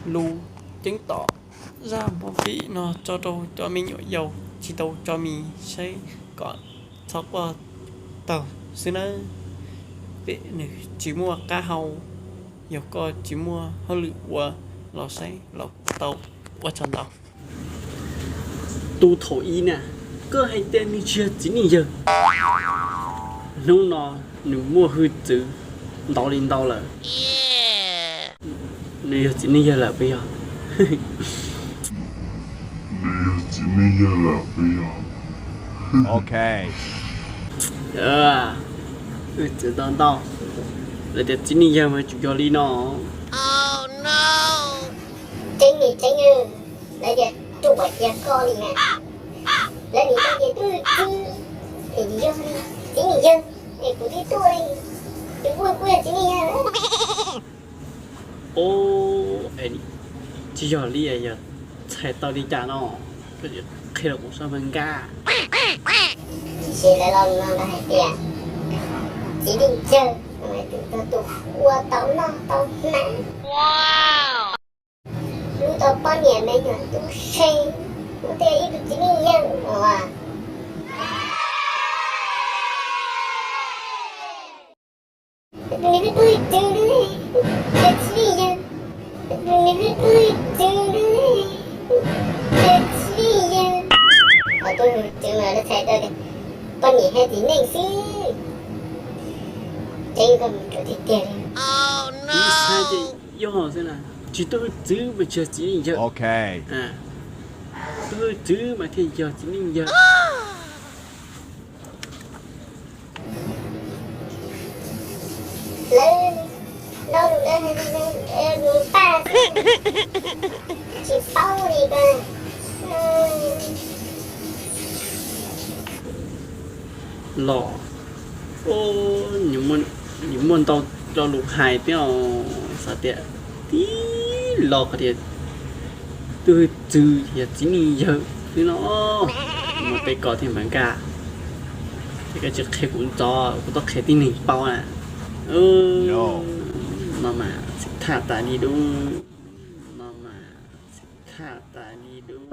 lu chứng tỏ ra một vị nó cho đâu cho mình nhỏ dầu chỉ tàu cho mình sẽ còn sắp vào tàu xưa nữa vị này chỉ mua cá hầu giờ có chỉ mua hơi lựu qua lò xay lò tàu qua chân tàu tu thổi y nè cơ hay tên như chưa chính như giờ lúc nó nếu mua hư chữ đau lên đau là nếu chính như giờ là bây giờ Okay. Chữ đau đau là để chính như giờ mà chủ cho đi nó chính như là để tụ bạch gia con đi nè là đi ta về tôi thì đi vô đi chính như dân thì cũng đi tôi đi vui vui chính như dân ô ấy chỉ cho đi ấy giờ chạy tao đi trả nó cái gì khi là cũng sao mình ca chỉ là lòng là hay tiền chỉ đi chơi mà tụi tụi qua tàu nó tàu nặng wow lúc tàu bao nhiêu mấy người tụi say tụi tụi ít tụi chỉ đi dân mà Nếu tôi chơi đấy, thật sự dân. Nếu tôi chơi đấy, thật sự dân. Tôi chơi mà nó chạy tới con nhỉ hay tí này xí. Trên con chỗ thì tiền. Oh no. Ý sai thì yêu họ thế nào? Chỉ tôi chứ mà chưa chỉ nhìn giờ. Okay. Tôi chứ mà thì giờ chỉ nhìn giờ. Lên đâu được đây ba chỉ bao đi cơ Lọ ô những môn tao cho lục hài tiêu sao tiệt tí lọ cái tiệt tôi trừ thì chỉ nhìn giờ thì nó mà被搞天门cả这个就开工作我都开定领包了Mama thả ta đi đúng Mama thả ta đi đúng